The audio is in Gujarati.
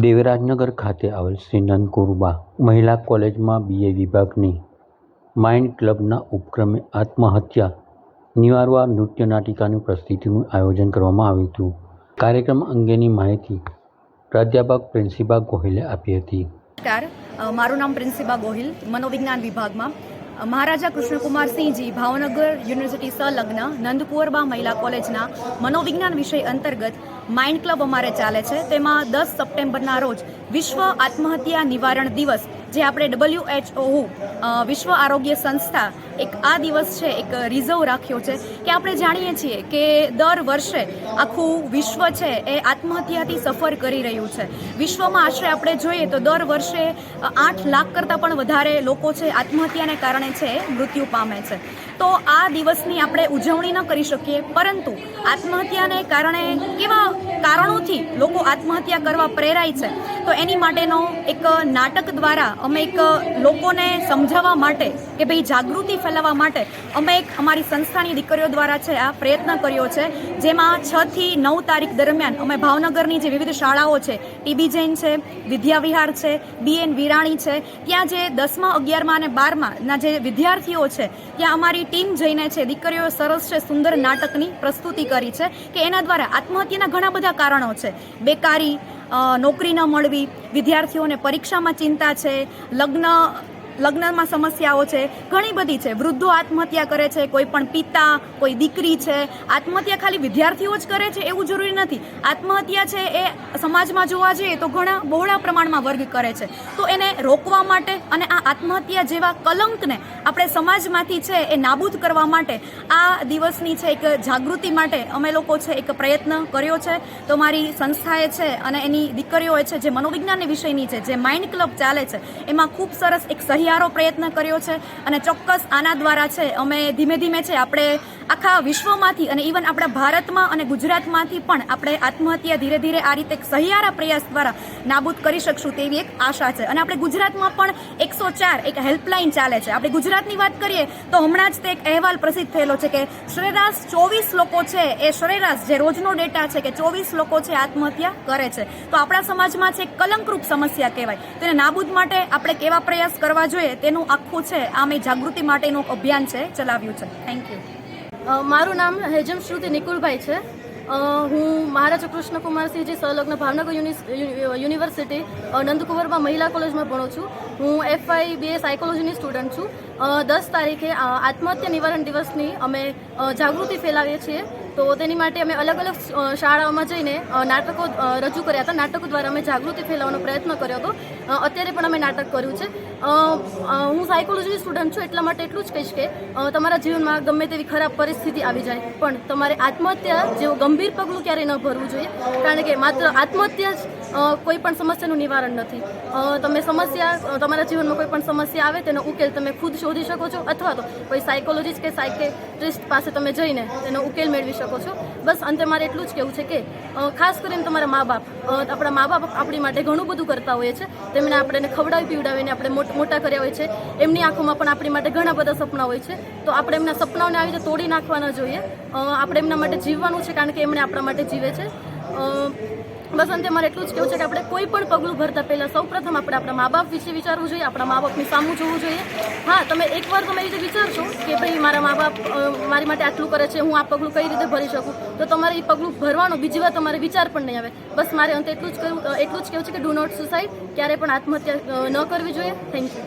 દેવરાજનગર ખાતે આવેલ શ્રી નંદકુરબા મહિલા કોલેજમાં BA વિભાગની માઇન્ડ ક્લબના ઉપક્રમે આત્મહત્યા નિવારવા નૃત્ય નાટિકાની પ્રસ્તુતિનું આયોજન કરવામાં આવ્યું હતું. કાર્યક્રમ અંગેની માહિતી પ્રાધ્યાપક પ્રિન્સિપા ગોહિલે આપી હતી. નમસ્કાર, મારું નામ પ્રિન્સિપા ગોહિલ, મનોવિજ્ઞાન વિભાગમાં. મહારાજા કૃષ્ણકુમારસિંહજી ભાવનગર યુનિવર્સિટી સંલગ્ન નંદકુરબા મહિલા કોલેજના મનોવિજ્ઞાન વિષય અંતર્ગત માઇન્ડ ક્લબ અમારે ચાલે છે. તેમાં 10 સપ્ટેમ્બરના રોજ વિશ્વ આત્મહત્યા નિવારણ દિવસ, જે આપણે WHO વિશ્વ આરોગ્ય સંસ્થા એક આ દિવસ છે એક રિઝર્વ રાખ્યો છે કે આપણે જાણીએ છીએ કે દર વર્ષે આખું વિશ્વ છે એ આત્મહત્યાથી સફર કરી રહ્યું છે. વિશ્વમાં આશરે આપણે જોઈએ તો દર વર્ષે 8 લાખ કરતાં પણ વધારે લોકો છે આત્મહત્યાને કારણે છે મૃત્યુ પામે છે. તો આ દિવસની આપણે ઉજવણી ન કરી શકીએ, પરંતુ આત્મહત્યાને કારણે કેવા કારણોથી લોકો આત્મહત્યા કરવા પ્રેરાય છે તો એની માટેનો એક નાટક દ્વારા અમે એક લોકોને સમજાવવા માટે કે ભાઈ જાગૃતિ ફેલાવવા માટે અમે એક અમારી સંસ્થાની દીકરીઓ દ્વારા છે આ પ્રયત્ન કર્યો છે. જેમાં 6 થી 9 તારીખ દરમિયાન અમે ભાવનગરની જે વિવિધ શાળાઓ છે, TB જૈન છે, વિદ્યાવિહાર છે, BN વિરાણી છે, ત્યાં જે 10મા 11મા અને 12માના જે વિદ્યાર્થીઓ છે ત્યાં અમારી ટીમ જઈને છે દીકરીઓ સરસ છે સુંદર નાટકની પ્રસ્તુતિ કરી છે કે એના દ્વારા આત્મહત્યાના ઘણા બધા કારણો છે. બેકારી, નોકરી ન મળવી, વિદ્યાર્થીઓને પરીક્ષામાં ચિંતા છે, લગ્નમાં સમસ્યાઓ છે, ઘણી બધી છે. વૃદ્ધો આત્મહત્યા કરે છે, કોઈ પણ પિતા, કોઈ દીકરી છે. આત્મહત્યા ખાલી વિદ્યાર્થીઓ જ કરે છે એવું જરૂરી નથી. આત્મહત્યા છે એ સમાજમાં જોવા જઈએ તો ઘણા બહોળા પ્રમાણમાં વર્ગ કરે છે. તો એને રોકવા માટે અને આ આત્મહત્યા જેવા કલંકને આપણે સમાજમાંથી છે એ નાબૂદ કરવા માટે આ દિવસની છે એક જાગૃતિ માટે અમે લોકો છે એક પ્રયત્ન કર્યો છે. તો મારી સંસ્થાએ છે અને એની દીકરીઓએ છે જે મનોવિજ્ઞાનની વિષયની છે, જે માઇન્ડ ક્લબ ચાલે છે, એમાં ખૂબ સરસ એક સહિયારો પ્રયત્ન કર્યો છે. અને ચોક્કસ આના દ્વારા છે અમે ધીમે ધીમે છે આપણે આખા વિશ્વમાંથી અને ઇવન આપણા ભારતમાં અને ગુજરાતમાંથી પણ આપણે આત્મહત્યા ધીરે ધીરે આ રીતે એક સહિયારા પ્રયાસ દ્વારા નાબૂદ કરી શકશું તેવી એક આશા છે. અને આપણે ગુજરાતમાં પણ 104 એક હેલ્પલાઇન ચાલે છે. આપણે ગુજરાતની વાત કરીએ તો હમણાં જ તે એક અહેવાલ પ્રસિદ્ધ થયેલો છે કે સરેરાશ 24 લોકો છે એ સરેરાશ જે રોજનો ડેટા છે કે 24 લોકો છે આત્મહત્યા કરે છે. તો આપણા સમાજમાં છે કલંકરૂપ સમસ્યા કહેવાય. તેને નાબૂદ માટે આપણે કેવા પ્રયાસ કરવા જોઈએ તેનું આખું છે આમે જાગૃતિ માટેનું અભિયાન છે ચલાવ્યું છે. Thank you. મારું નામ હેજમ શ્રુતિ નિકુલભાઈ છે. હું મહારાજા કૃષ્ણકુમારસિંહજી સંલગ્ન ભાવનગર યુનિવર્સિટી નંદકુરબા મહિલા કોલેજમાં ભણું છું. હું FY BA સાયકોલોજીની સ્ટુડન્ટ છું. 10 તારીખે આત્મહત્યા નિવારણ દિવસની અમે જાગૃતિ ફેલાવીએ છીએ. તો તેની માટે અમે અલગ અલગ શાળાઓમાં જઈને નાટકો રજૂ કર્યા હતા. નાટકો દ્વારા અમે જાગૃતિ ફેલાવવાનો પ્રયત્ન કર્યો હતો. અત્યારે પણ અમે નાટક કર્યું છે. હું સાયકોલોજીની સ્ટુડન્ટ છું, એટલા માટે એટલું જ કહીશ કે તમારા જીવનમાં ગમે તેવી ખરાબ પરિસ્થિતિ આવી જાય પણ તમારે આત્મહત્યા જેવું ગંભીર પગલું ક્યારેય ન ભરવું જોઈએ. કારણ કે માત્ર આત્મહત્યા જ કોઈ પણ સમસ્યાનું નિવારણ નથી. તમે તમારા જીવનમાં કોઈ પણ સમસ્યા આવે તેનો ઉકેલ તમે ખુદ શોધી શકો છો, અથવા તો કોઈ સાયકોલોજીસ્ટ કે સાયકેટ્રિસ્ટ પાસે તમે જઈને તેનો ઉકેલ મેળવી શકો છો. બસ અંતે મારે એટલું જ કહેવું છે કે ખાસ કરીને તમારા મા બાપ, આપણા મા બાપ આપણી માટે ઘણું બધું કરતા હોઈએ છે. તેમણે આપણને ખવડાવી પીવડાવીને આપણે મોટા કર્યા હોય છે. એમની આંખોમાં પણ આપણી માટે ઘણા બધા સપના હોય છે. તો આપણે એમના સપનાઓને આવી રીતે તોડી નાખવા ન જોઈએ. આપણે એમના માટે જીવવાનું છે, કારણ કે એમણે આપણા માટે જીવે છે. બસ અંતે મારે એટલું જ કહેવું છે કે આપણે કોઈ પણ પગલું ભરતા પહેલાં સૌપ્રથમ આપણે આપણા મા બાપ વિશે વિચારવું જોઈએ, આપણા મા બાપની સામું જોવું જોઈએ. હા, તમે એકવાર તમે એ રીતે વિચારશો કે ભાઈ મારા મા બાપ મારી માટે આટલું કરે છે, હું આ પગલું કઈ રીતે ભરી શકું, તો તમારે એ પગલું ભરવાનું બીજી વાર તમારે વિચાર પણ નહીં આવે. બસ મારે અંતે એટલું જ કહેવું છે કે ડુ નોટ સુસાઇડ, ક્યારે પણ આત્મહત્યા ન કરવી જોઈએ. Thank you.